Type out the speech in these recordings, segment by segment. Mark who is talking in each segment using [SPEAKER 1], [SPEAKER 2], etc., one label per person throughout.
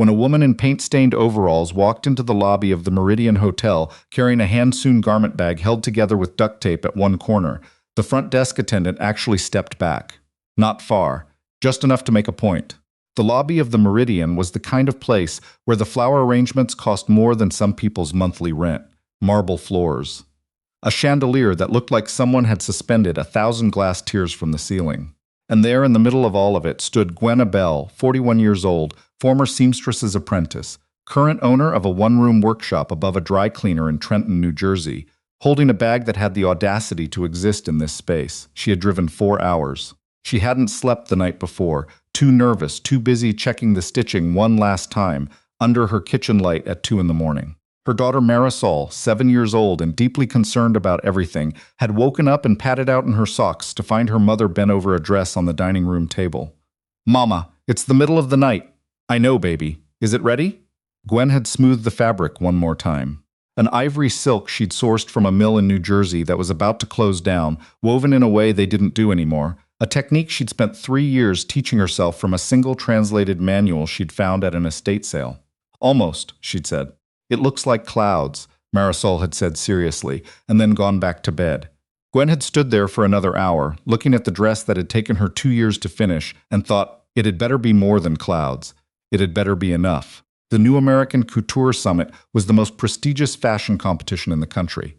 [SPEAKER 1] when a woman in paint-stained overalls walked into the lobby of the Meridian Hotel carrying a hand-sewn garment bag held together with duct tape at one corner. The front desk attendant actually stepped back. Not far, just enough to make a point. The lobby of the Meridian was the kind of place where the flower arrangements cost more than some people's monthly rent. Marble floors. A chandelier that looked like someone had suspended 1,000 glass tears from the ceiling. And there in the middle of all of it stood Gwen Aberle, 41 years old, former seamstress's apprentice, current owner of a one-room workshop above a dry cleaner in Trenton, New Jersey, holding a bag that had the audacity to exist in this space. She had driven 4 hours. She hadn't slept the night before, too nervous, too busy checking the stitching one last time under her kitchen light at 2 in the morning. Her daughter Marisol, 7 years old and deeply concerned about everything, had woken up and padded out in her socks to find her mother bent over a dress on the dining room table. "Mama, it's the middle of the night." "I know, baby. Is it ready?" Gwen had smoothed the fabric one more time. An ivory silk she'd sourced from a mill in New Jersey that was about to close down, woven in a way they didn't do anymore, a technique she'd spent 3 years teaching herself from a single translated manual she'd found at an estate sale. "Almost," she'd said. "It looks like clouds," Marisol had said seriously, and then gone back to bed. Gwen had stood there for another hour, looking at the dress that had taken her 2 years to finish, and thought, it had better be more than clouds. It had better be enough. The New American Couture Summit was the most prestigious fashion competition in the country.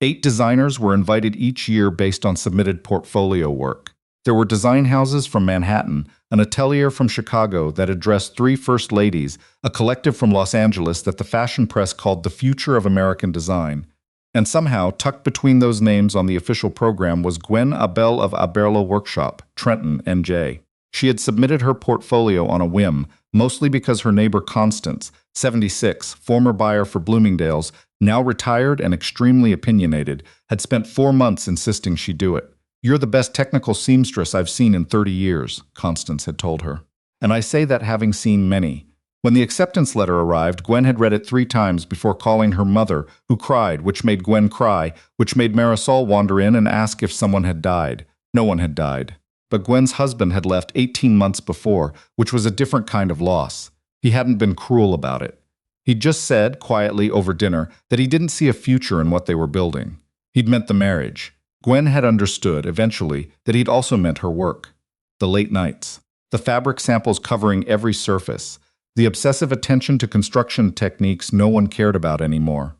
[SPEAKER 1] 8 designers were invited each year based on submitted portfolio work. There were design houses from Manhattan, an atelier from Chicago that addressed 3 first ladies, a collective from Los Angeles that the fashion press called the future of American design. And somehow, tucked between those names on the official program was Gwen Aberle of Aberle Workshop, Trenton, NJ. She had submitted her portfolio on a whim, mostly because her neighbor Constance, 76, former buyer for Bloomingdale's, now retired and extremely opinionated, had spent 4 months insisting she do it. "You're the best technical seamstress I've seen in 30 years, Constance had told her. And I say that having seen many. When the acceptance letter arrived, Gwen had read it 3 times before calling her mother, who cried, which made Gwen cry, which made Marisol wander in and ask if someone had died. No one had died. But Gwen's husband had left 18 months before, which was a different kind of loss. He hadn't been cruel about it. He'd just said, quietly over dinner, that he didn't see a future in what they were building. He'd meant the marriage. Gwen had understood, eventually, that he'd also meant her work. The late nights. The fabric samples covering every surface. The obsessive attention to construction techniques no one cared about anymore.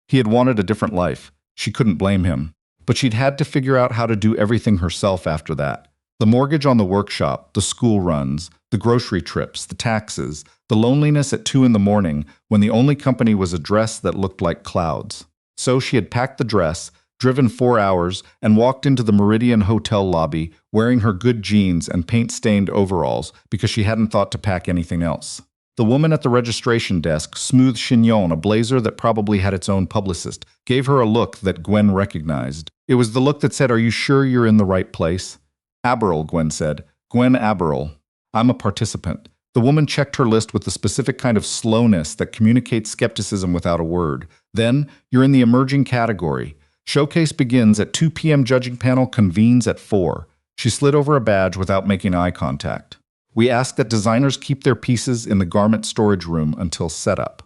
[SPEAKER 1] He had wanted a different life. She couldn't blame him. But she'd had to figure out how to do everything herself after that. The mortgage on the workshop, the school runs, the grocery trips, the taxes, the loneliness at 2 in the morning when the only company was a dress that looked like clouds. So she had packed the dress, driven 4 hours, and walked into the Meridian Hotel lobby wearing her good jeans and paint-stained overalls because she hadn't thought to pack anything else. The woman at the registration desk, smooth chignon, a blazer that probably had its own publicist, gave her a look that Gwen recognized. It was the look that said, "Are you sure you're in the right place?" "Aberle," Gwen said. "Gwen Aberle. I'm a participant." The woman checked her list with the specific kind of slowness that communicates skepticism without a word. "Then, you're in the emerging category. Showcase begins at 2 p.m. Judging panel convenes at 4. She slid over a badge without making eye contact. "We ask that designers keep their pieces in the garment storage room until setup."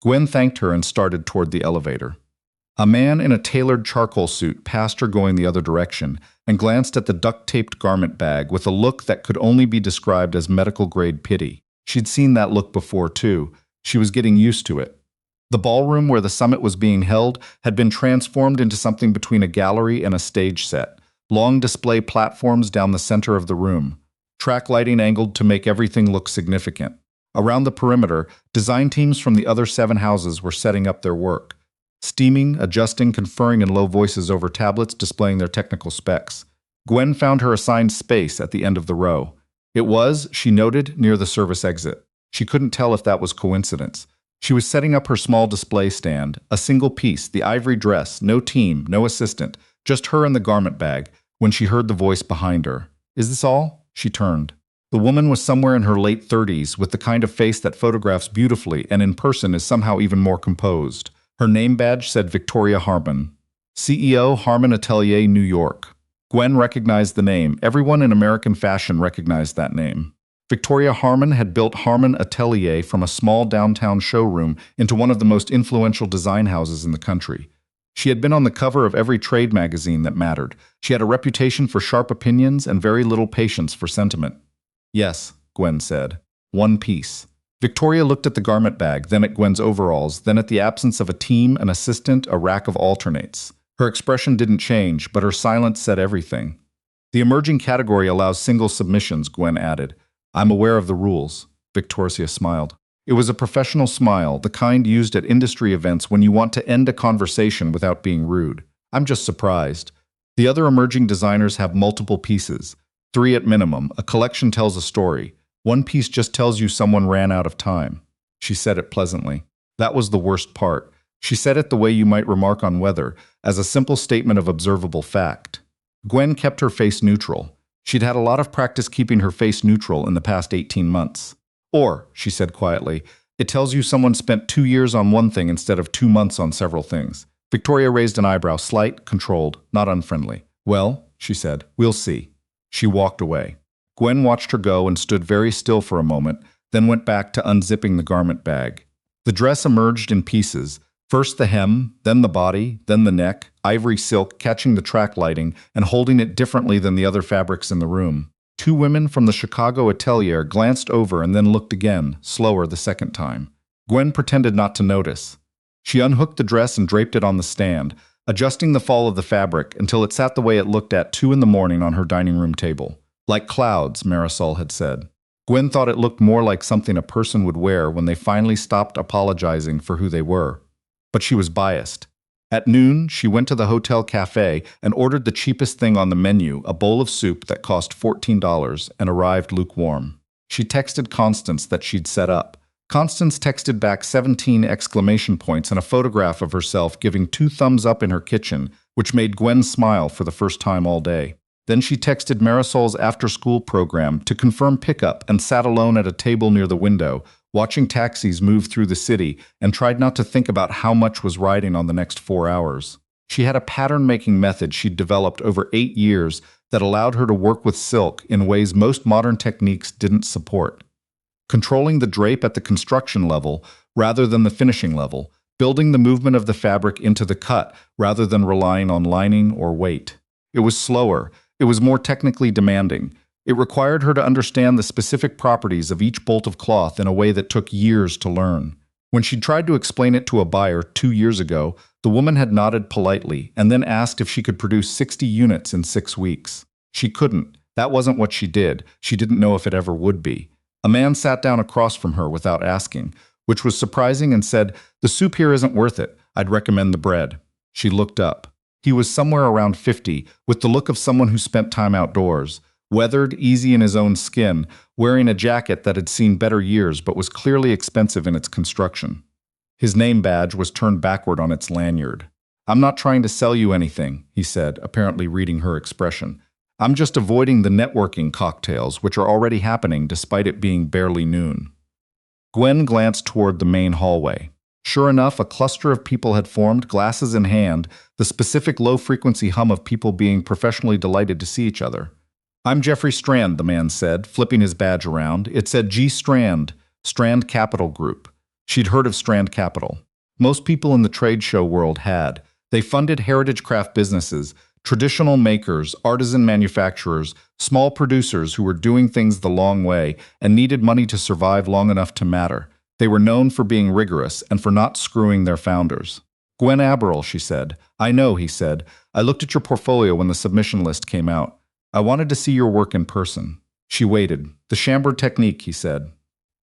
[SPEAKER 1] Gwen thanked her and started toward the elevator. A man in a tailored charcoal suit passed her going the other direction and glanced at the duct-taped garment bag with a look that could only be described as medical-grade pity. She'd seen that look before, too. She was getting used to it. The ballroom where the summit was being held had been transformed into something between a gallery and a stage set. Long display platforms down the center of the room. Track lighting angled to make everything look significant. Around the perimeter, design teams from the other 7 houses were setting up their work. Steaming, adjusting, conferring in low voices over tablets displaying their technical specs. Gwen found her assigned space at the end of the row. It was, she noted, near the service exit. She couldn't tell if that was coincidence. She was setting up her small display stand, a single piece, the ivory dress, no team, no assistant, just her and the garment bag, when she heard the voice behind her. "Is this all?" She turned. The woman was somewhere in her late 30s, with the kind of face that photographs beautifully and in person is somehow even more composed. Her name badge said Victoria Harmon. CEO, Harmon Atelier, New York. Gwen recognized the name. Everyone in American fashion recognized that name. Victoria Harmon had built Harmon Atelier from a small downtown showroom into one of the most influential design houses in the country. She had been on the cover of every trade magazine that mattered. She had a reputation for sharp opinions and very little patience for sentiment. Yes, Gwen said. One piece. Victoria looked at the garment bag, then at Gwen's overalls, then at the absence of a team, an assistant, a rack of alternates. Her expression didn't change, but her silence said everything. The emerging category allows single submissions, Gwen added. I'm aware of the rules. Victoria smiled. It was a professional smile, the kind used at industry events when you want to end a conversation without being rude. I'm just surprised. The other emerging designers have multiple pieces. 3 at minimum. A collection tells a story. 1 piece just tells you someone ran out of time. She said it pleasantly. That was the worst part. She said it the way you might remark on weather, as a simple statement of observable fact. Gwen kept her face neutral. She'd had a lot of practice keeping her face neutral in the past 18 months. Or, she said quietly, it tells you someone spent 2 years on one thing instead of 2 months on several things. Victoria raised an eyebrow, slight, controlled, not unfriendly. Well, she said, we'll see. She walked away. Gwen watched her go and stood very still for a moment, then went back to unzipping the garment bag. The dress emerged in pieces. First the hem, then the body, then the neck, ivory silk catching the track lighting and holding it differently than the other fabrics in the room. 2 women from the Chicago atelier glanced over and then looked again, slower the second time. Gwen pretended not to notice. She unhooked the dress and draped it on the stand, adjusting the fall of the fabric until it sat the way it looked at 2 in the morning on her dining room table. Like clouds, Marisol had said. Gwen thought it looked more like something a person would wear when they finally stopped apologizing for who they were. But she was biased. At noon, she went to the hotel cafe and ordered the cheapest thing on the menu, a bowl of soup that cost $14 and arrived lukewarm. She texted Constance that she'd set up. Constance texted back 17 exclamation points and a photograph of herself giving 2 thumbs up in her kitchen, which made Gwen smile for the first time all day. Then she texted Marisol's after-school program to confirm pickup and sat alone at a table near the window, watching taxis move through the city, and tried not to think about how much was riding on the next 4 hours. She had a pattern-making method she'd developed over 8 years that allowed her to work with silk in ways most modern techniques didn't support. Controlling the drape at the construction level rather than the finishing level, building the movement of the fabric into the cut rather than relying on lining or weight. It was slower. It was more technically demanding. It required her to understand the specific properties of each bolt of cloth in a way that took years to learn. When she tried to explain it to a buyer 2 years ago, the woman had nodded politely and then asked if she could produce 60 units in 6 weeks. She couldn't. That wasn't what she did. She didn't know if it ever would be. A man sat down across from her without asking, which was surprising, and said, "The soup here isn't worth it. I'd recommend the bread." She looked up. He was somewhere around 50, with the look of someone who spent time outdoors. Weathered, easy in his own skin, wearing a jacket that had seen better years but was clearly expensive in its construction. His name badge was turned backward on its lanyard. "I'm not trying to sell you anything," he said, apparently reading her expression. "I'm just avoiding the networking cocktails, which are already happening despite it being barely noon." Gwen glanced toward the main hallway. Sure enough, a cluster of people had formed, glasses in hand, the specific low-frequency hum of people being professionally delighted to see each other. "I'm Jeffrey Strand," the man said, flipping his badge around. It said G. Strand, Strand Capital Group. She'd heard of Strand Capital. Most people in the trade show world had. They funded heritage craft businesses, traditional makers, artisan manufacturers, small producers who were doing things the long way and needed money to survive long enough to matter. They were known for being rigorous and for not screwing their founders. "Gwen Aberle," she said. "I know," he said. "I looked at your portfolio when the submission list came out. I wanted to see your work in person." She waited. "The chambered technique," he said.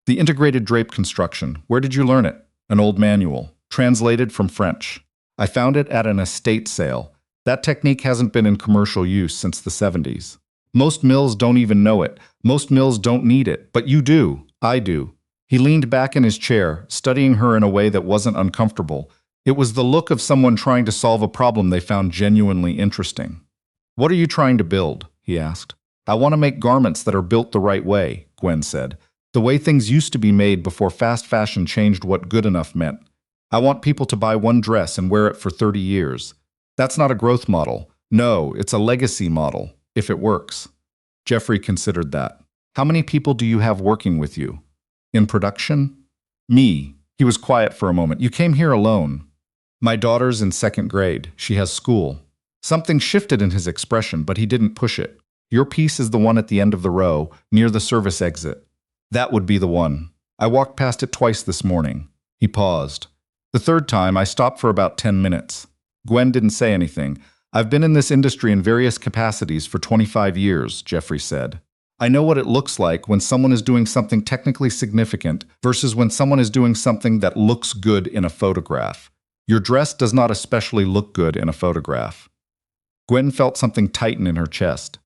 [SPEAKER 1] "The integrated drape construction. Where did you learn it?" "An old manual. Translated from French. I found it at an estate sale. That technique hasn't been in commercial use since the 70s. Most mills don't even know it. Most mills don't need it. But you do. I do." He leaned back in his chair, studying her in a way that wasn't uncomfortable. It was the look of someone trying to solve a problem they found genuinely interesting. "What are you trying to build?" he asked. "I want to make garments that are built the right way," Gwen said. "The way things used to be made before fast fashion changed what good enough meant. I want people to buy one dress and wear it for 30 years. That's not a growth model. No, it's a legacy model, if it works." Jeffrey considered that. How many people do you have working with you? In production? Me. He was quiet for a moment. You came here alone. My daughter's in second grade. She has school. Something shifted in his expression, but he didn't push it. Your piece is the one at the end of the row, near the service exit. That would be the one. I walked past it twice this morning. He paused. The third time, I stopped for about 10 minutes. Gwen didn't say anything. I've been in this industry in various capacities for 25 years, Jeffrey said. I know what it looks like when someone is doing something technically significant versus when someone is doing something that looks good in a photograph. Your dress does not especially look good in a photograph. Gwen felt something tighten in her chest.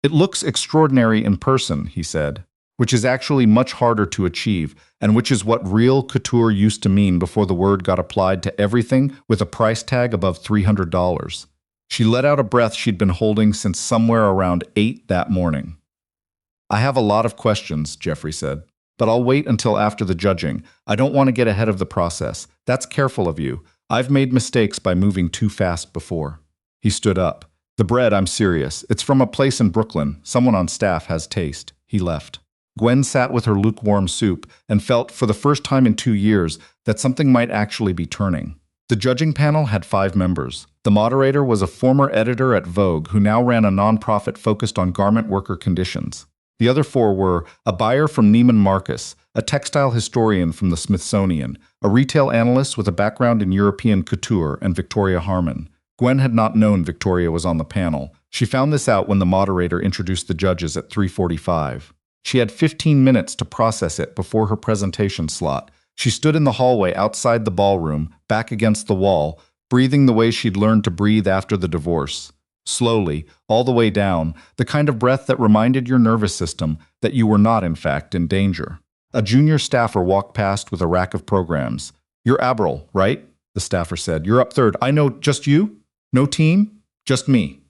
[SPEAKER 1] It looks extraordinary in person, he said, which is actually much harder to achieve, and which is what real couture used to mean before the word got applied to everything with a price tag above $300. She let out a breath she'd been holding since somewhere around 8 that morning. I have a lot of questions, Jeffrey said, but I'll wait until after the judging. I don't want to get ahead of the process. That's careful of you. I've made mistakes by moving too fast before. He stood up. The bread, I'm serious. It's from a place in Brooklyn. Someone on staff has taste. He left. Gwen sat with her lukewarm soup and felt, for the first time in 2 years, that something might actually be turning. The judging panel had 5 members. The moderator was a former editor at Vogue who now ran a nonprofit focused on garment worker conditions. The other 4 were a buyer from Neiman Marcus, a textile historian from the Smithsonian, a retail analyst with a background in European couture, and Victoria Harmon. Gwen had not known Victoria was on the panel. She found this out when the moderator introduced the judges at 3:45. She had 15 minutes to process it before her presentation slot. She stood in the hallway outside the ballroom, back against the wall, breathing the way she'd learned to breathe after the divorce. Slowly, all the way down, the kind of breath that reminded your nervous system that you were not, in fact, in danger. A junior staffer walked past with a rack of programs. You're Aberle, right? The staffer said. You're up third. I know, just you? No team? Just me.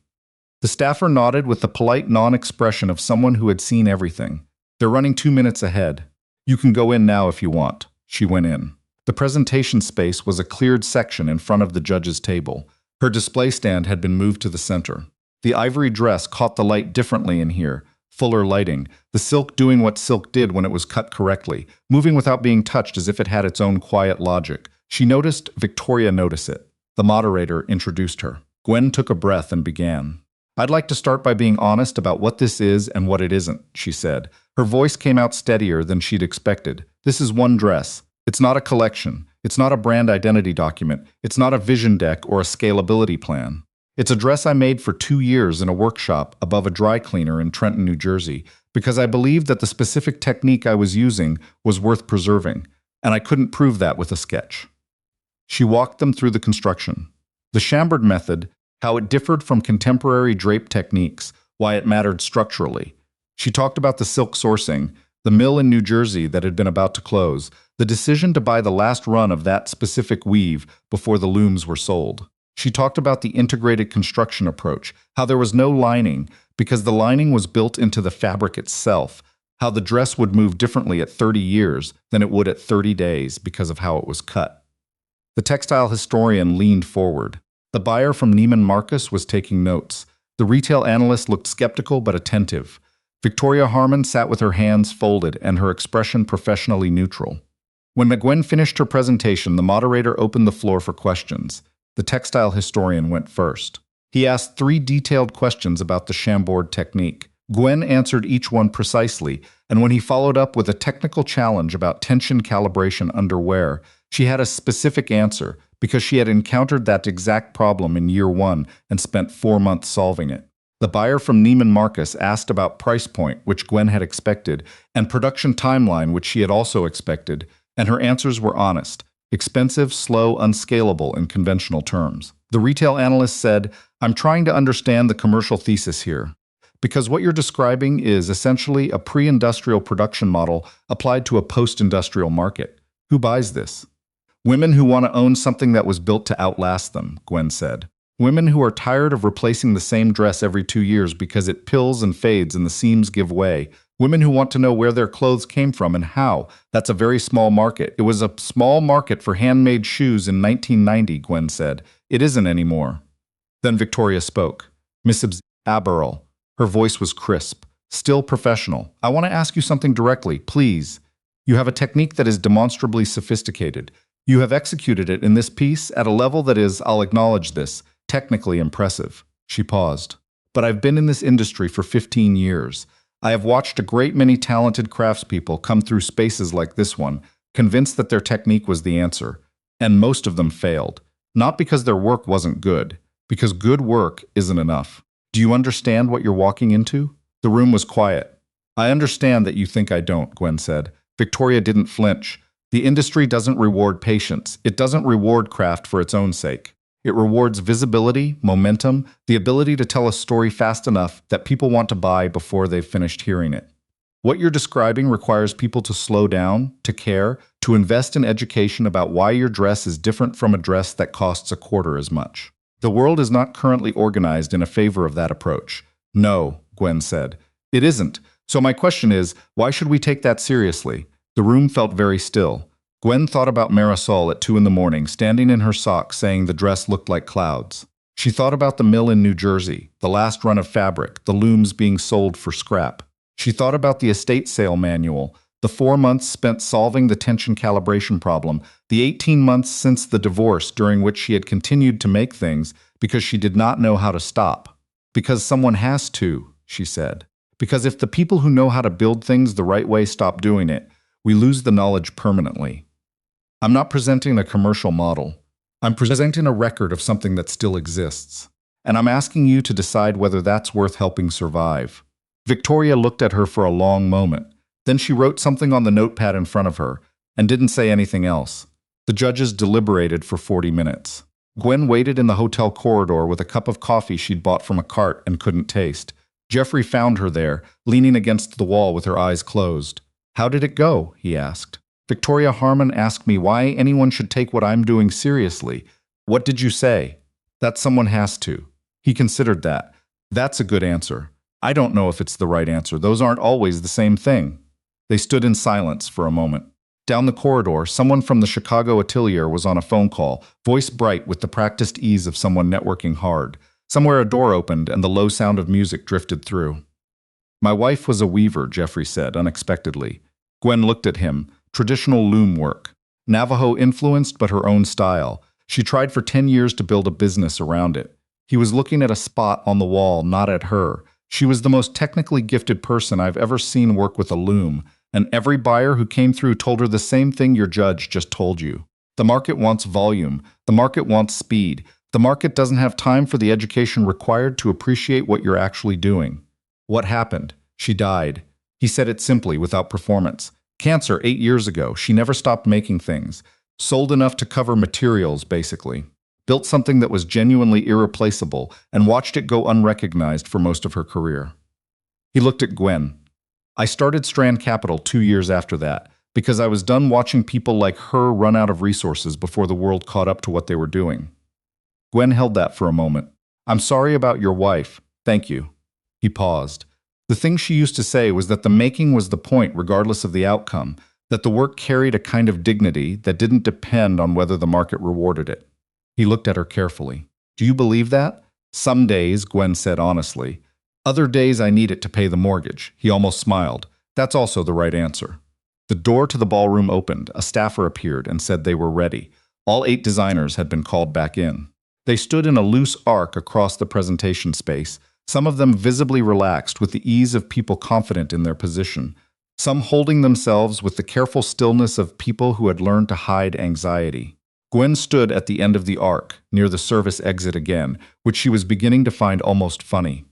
[SPEAKER 1] The staffer nodded with the polite non-expression of someone who had seen everything. They're running 2 minutes ahead. You can go in now if you want. She went in. The presentation space was a cleared section in front of the judge's table. Her display stand had been moved to the center. The ivory dress caught the light differently in here, fuller lighting, the silk doing what silk did when it was cut correctly, moving without being touched as if it had its own quiet logic. She noticed Victoria notice it. The moderator introduced her. Gwen took a breath and began. I'd like to start by being honest about what this is and what it isn't, she said. Her voice came out steadier than she'd expected. This is one dress. It's not a collection. It's not a brand identity document. It's not a vision deck or a scalability plan. It's a dress I made for 2 years in a workshop above a dry cleaner in Trenton, New Jersey, because I believed that the specific technique I was using was worth preserving, and I couldn't prove that with a sketch. She walked them through the construction. The chambered method, how it differed from contemporary drape techniques, why it mattered structurally. She talked about the silk sourcing, the mill in New Jersey that had been about to close, the decision to buy the last run of that specific weave before the looms were sold. She talked about the integrated construction approach, how there was no lining because the lining was built into the fabric itself, how the dress would move differently at 30 years than it would at 30 days because of how it was cut. The textile historian leaned forward. The buyer from Neiman Marcus was taking notes. The retail analyst looked skeptical but attentive. Victoria Harmon sat with her hands folded and her expression professionally neutral. When Gwen finished her presentation, the moderator opened the floor for questions. The textile historian went first. He asked 3 detailed questions about the chambord technique. Gwen answered each one precisely, and when he followed up with a technical challenge about tension calibration under wear, she had a specific answer because she had encountered that exact problem in year 1 and spent 4 months solving it. The buyer from Neiman Marcus asked about price point, which Gwen had expected, and production timeline, which she had also expected, and her answers were honest. Expensive, slow, unscalable in conventional terms. The retail analyst said, I'm trying to understand the commercial thesis here, because what you're describing is essentially a pre-industrial production model applied to a post-industrial market. Who buys this? Women who want to own something that was built to outlast them, Gwen said. Women who are tired of replacing the same dress every 2 years because it pills and fades and the seams give way. Women who want to know where their clothes came from and how. That's a very small market. It was a small market for handmade shoes in 1990, Gwen said. It isn't anymore. Then Victoria spoke. Miss Aberle. Her voice was crisp. still professional. I want to ask you something directly, please. You have a technique that is demonstrably sophisticated. You have executed it in this piece at a level that is, I'll acknowledge this, technically impressive. She paused. But I've been in this industry for 15 years. I have watched a great many talented craftspeople come through spaces like this one, convinced that their technique was the answer. And most of them failed. Not because their work wasn't good, because good work isn't enough. Do you understand what you're walking into? The room was quiet. I understand that you think I don't, Gwen said. Victoria didn't flinch. The industry doesn't reward patience. It doesn't reward craft for its own sake. It rewards visibility, momentum, the ability to tell a story fast enough that people want to buy before they've finished hearing it. What you're describing requires people to slow down, to care, to invest in education about why your dress is different from a dress that costs a quarter as much. The world is not currently organized in a favor of that approach. No, Gwen said. It isn't. So my question is, why should we take that seriously? The room felt very still. Gwen thought about Marisol at 2 a.m, standing in her socks saying the dress looked like clouds. She thought about the mill in New Jersey, the last run of fabric, the looms being sold for scrap. She thought about the estate sale manual, the 4 months spent solving the tension calibration problem, the 18 months since the divorce during which she had continued to make things because she did not know how to stop. Because someone has to, she said. Because if the people who know how to build things the right way stop doing it, we lose the knowledge permanently. I'm not presenting a commercial model. I'm presenting a record of something that still exists. And I'm asking you to decide whether that's worth helping survive. Victoria looked at her for a long moment. Then she wrote something on the notepad in front of her and didn't say anything else. The judges deliberated for 40 minutes. Gwen waited in the hotel corridor with a cup of coffee she'd bought from a cart and couldn't taste. Jeffrey found her there, leaning against the wall with her eyes closed. How did it go? He asked. Victoria Harmon asked me why anyone should take what I'm doing seriously. What did you say? That someone has to. He considered that. That's a good answer. I don't know if it's the right answer. Those aren't always the same thing. They stood in silence for a moment. Down the corridor, someone from the Chicago atelier was on a phone call, voice bright with the practiced ease of someone networking hard. Somewhere a door opened and the low sound of music drifted through. My wife was a weaver, Jeffrey said unexpectedly. Gwen looked at him. Traditional loom work. Navajo influenced but her own style. She tried for 10 years to build a business around it. He was looking at a spot on the wall, not at her. She was the most technically gifted person I've ever seen work with a loom, and every buyer who came through told her the same thing your judge just told you. The market wants volume. The market wants speed. The market doesn't have time for the education required to appreciate what you're actually doing. What happened? She died. He said it simply, without performance. Cancer 8 years ago. She never stopped making things. Sold enough to cover materials, basically. Built something that was genuinely irreplaceable and watched it go unrecognized for most of her career. He looked at Gwen. I started Strand Capital 2 years after that because I was done watching people like her run out of resources before the world caught up to what they were doing. Gwen held that for a moment. I'm sorry about your wife. Thank you. He paused. The thing she used to say was that the making was the point regardless of the outcome, that the work carried a kind of dignity that didn't depend on whether the market rewarded it. He looked at her carefully. Do you believe that? Some days, Gwen said honestly. Other days I need it to pay the mortgage. He almost smiled. That's also the right answer. The door to the ballroom opened. A staffer appeared and said they were ready. All 8 designers had been called back in. They stood in a loose arc across the presentation space, some of them visibly relaxed with the ease of people confident in their position, some holding themselves with the careful stillness of people who had learned to hide anxiety. Gwen stood at the end of the arc, near the service exit again, which she was beginning to find almost funny.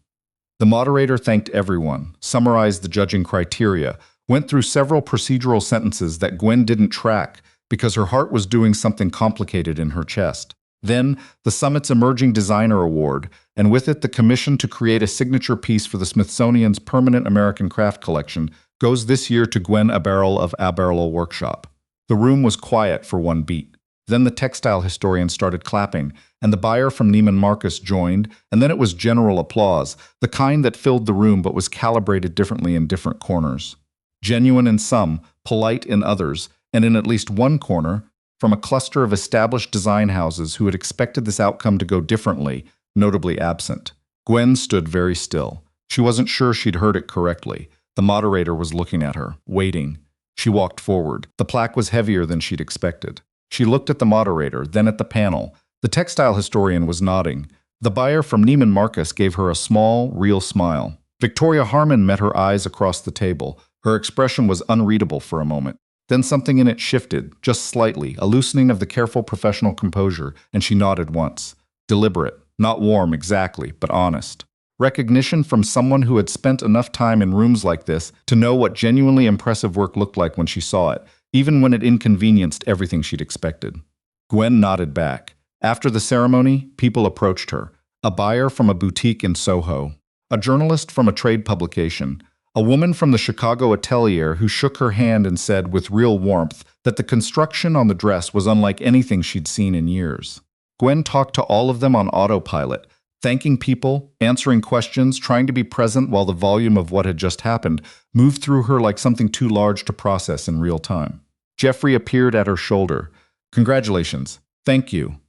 [SPEAKER 1] The moderator thanked everyone, summarized the judging criteria, went through several procedural sentences that Gwen didn't track because her heart was doing something complicated in her chest. Then, the summit's Emerging Designer Award, and with it the commission to create a signature piece for the Smithsonian's Permanent American Craft Collection, goes this year to Gwen Aberle of Aberle Workshop. The room was quiet for one beat. Then the textile historian started clapping, and the buyer from Neiman Marcus joined, and then it was general applause, the kind that filled the room but was calibrated differently in different corners. Genuine in some, polite in others, and in at least one corner, from a cluster of established design houses who had expected this outcome to go differently, notably absent. Gwen stood very still. She wasn't sure she'd heard it correctly. The moderator was looking at her, waiting. She walked forward. The plaque was heavier than she'd expected. She looked at the moderator, then at the panel. The textile historian was nodding. The buyer from Neiman Marcus gave her a small, real smile. Victoria Harmon met her eyes across the table. Her expression was unreadable for a moment. Then something in it shifted, just slightly, a loosening of the careful professional composure, and she nodded once. Deliberate, not warm exactly, but honest. Recognition from someone who had spent enough time in rooms like this to know what genuinely impressive work looked like when she saw it, even when it inconvenienced everything she'd expected. Gwen nodded back. After the ceremony, people approached her. A buyer from a boutique in Soho. A journalist from a trade publication. A woman from the Chicago atelier who shook her hand and said with real warmth that the construction on the dress was unlike anything she'd seen in years. Gwen talked to all of them on autopilot, thanking people, answering questions, trying to be present while the volume of what had just happened moved through her like something too large to process in real time. Jeffrey appeared at her shoulder. Congratulations. Thank you.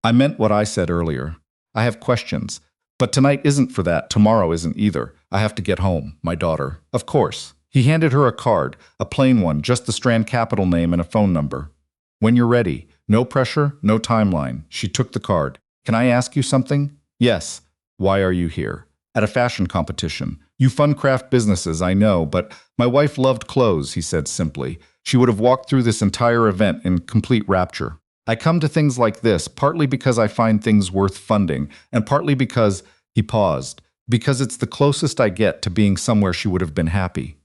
[SPEAKER 1] I meant what I said earlier. I have questions. But tonight isn't for that. Tomorrow isn't either. I have to get home, my daughter. Of course. He handed her a card, a plain one, just the Strand Capital name and a phone number. When you're ready. No pressure, no timeline. She took the card. Can I ask you something? Yes. Why are you here? At a fashion competition. You fund craft businesses, I know, but my wife loved clothes, he said simply. She would have walked through this entire event in complete rapture. I come to things like this partly because I find things worth funding, and partly because, he paused, because it's the closest I get to being somewhere she would have been happy.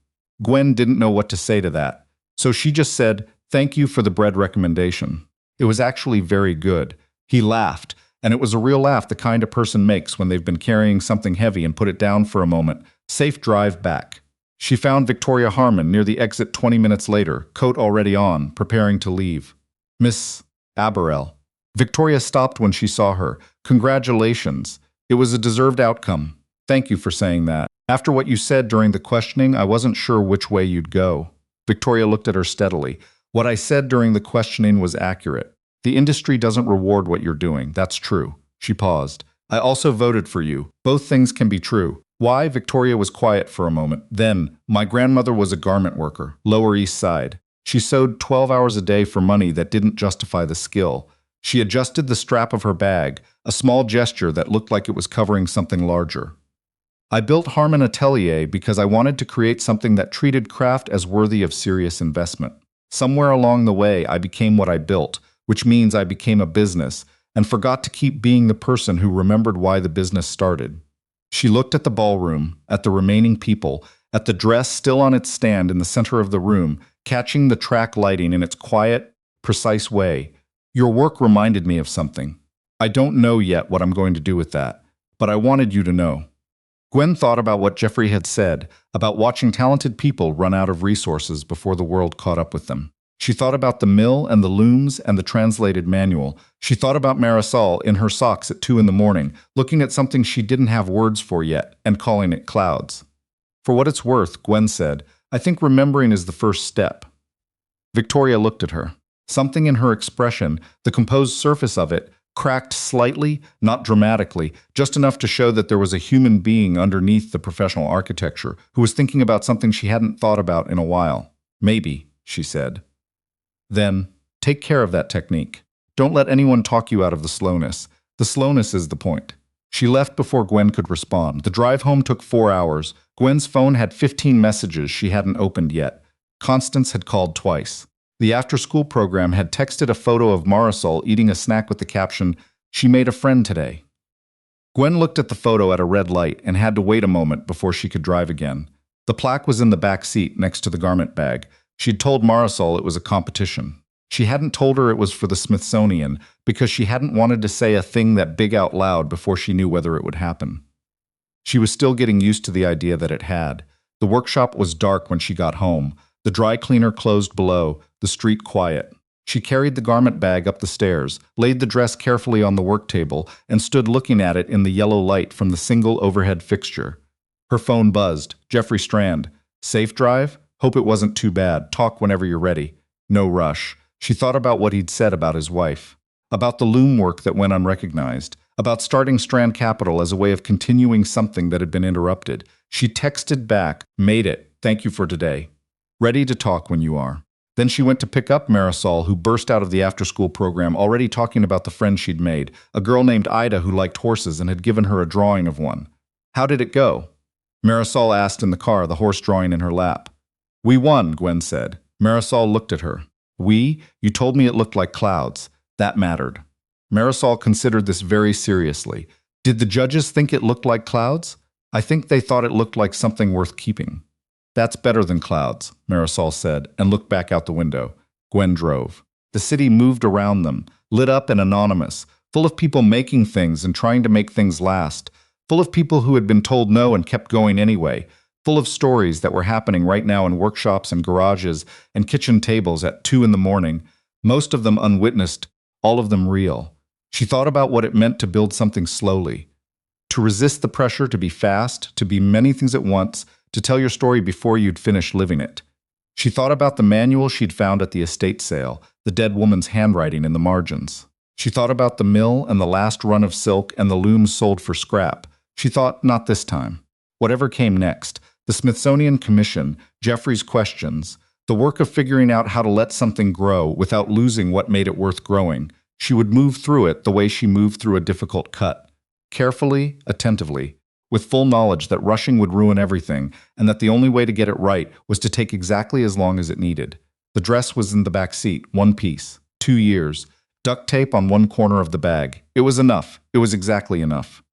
[SPEAKER 1] Gwen didn't know what to say to that, so she just said, thank you for the bread recommendation. It was actually very good. He laughed, and it was a real laugh the kind a person makes when they've been carrying something heavy and put it down for a moment. Safe drive back. She found Victoria Harmon near the exit 20 minutes later, coat already on, preparing to leave. Miss Aberle. Victoria stopped when she saw her. Congratulations. It was a deserved outcome. Thank you for saying that. After what you said during the questioning, I wasn't sure which way you'd go. Victoria looked at her steadily. What I said during the questioning was accurate. The industry doesn't reward what you're doing. That's true. She paused. I also voted for you. Both things can be true. Why? Victoria was quiet for a moment. Then, my grandmother was a garment worker, Lower East Side. She sewed 12 hours a day for money that didn't justify the skill. She adjusted the strap of her bag, a small gesture that looked like it was covering something larger. I built Harmon Atelier because I wanted to create something that treated craft as worthy of serious investment. Somewhere along the way, I became what I built, which means I became a business, and forgot to keep being the person who remembered why the business started. She looked at the ballroom, at the remaining people, at the dress still on its stand in the center of the room, catching the track lighting in its quiet, precise way. Your work reminded me of something. I don't know yet what I'm going to do with that, but I wanted you to know. Gwen thought about what Jeffrey had said, about watching talented people run out of resources before the world caught up with them. She thought about the mill and the looms and the translated manual. She thought about Marisol in her socks at 2 a.m, looking at something she didn't have words for yet and calling it clouds. For what it's worth, Gwen said, I think remembering is the first step. Victoria looked at her. Something in her expression, the composed surface of it, cracked slightly, not dramatically, just enough to show that there was a human being underneath the professional architecture who was thinking about something she hadn't thought about in a while. Maybe, she said. Then, take care of that technique. Don't let anyone talk you out of the slowness. The slowness is the point. She left before Gwen could respond. The drive home took 4 hours. Gwen's phone had 15 messages she hadn't opened yet. Constance had called twice. The after-school program had texted a photo of Marisol eating a snack with the caption, "She made a friend today." Gwen looked at the photo at a red light and had to wait a moment before she could drive again. The plaque was in the back seat next to the garment bag. She'd told Marisol it was a competition. She hadn't told her it was for the Smithsonian because she hadn't wanted to say a thing that big out loud before she knew whether it would happen. She was still getting used to the idea that it had. The workshop was dark when she got home. The dry cleaner closed below, the street quiet. She carried the garment bag up the stairs, laid the dress carefully on the work table, and stood looking at it in the yellow light from the single overhead fixture. Her phone buzzed. Jeffrey Strand. Safe drive? Hope it wasn't too bad. Talk whenever you're ready. No rush. She thought about what he'd said about his wife, about the loom work that went unrecognized, about starting Strand Capital as a way of continuing something that had been interrupted. She texted back, "Made it. Thank you for today. Ready to talk when you are." Then she went to pick up Marisol, who burst out of the after-school program already talking about the friend she'd made, a girl named Ida who liked horses and had given her a drawing of one. "How did it go?" Marisol asked in the car, the horse drawing in her lap. "We won," Gwen said. Marisol looked at her. "We? You told me it looked like clouds. That mattered." Marisol considered this very seriously. Did the judges think it looked like clouds? I think they thought it looked like something worth keeping. "That's better than clouds," Marisol said, and looked back out the window. Gwen drove. The city moved around them, lit up and anonymous, full of people making things and trying to make things last, full of people who had been told no and kept going anyway, full of stories that were happening right now in workshops and garages and kitchen tables at 2 in the morning, most of them unwitnessed, all of them real. She thought about what it meant to build something slowly, to resist the pressure to be fast, to be many things at once, to tell your story before you'd finish living it. She thought about the manual she'd found at the estate sale, the dead woman's handwriting in the margins. She thought about the mill and the last run of silk and the looms sold for scrap. She thought, not this time. Whatever came next, the Smithsonian Commission, Jeffrey's questions, the work of figuring out how to let something grow without losing what made it worth growing, she would move through it the way she moved through a difficult cut. Carefully, attentively, with full knowledge that rushing would ruin everything, and that the only way to get it right was to take exactly as long as it needed. The dress was in the back seat, one piece, 2 years, duct tape on one corner of the bag. It was enough. It was exactly enough.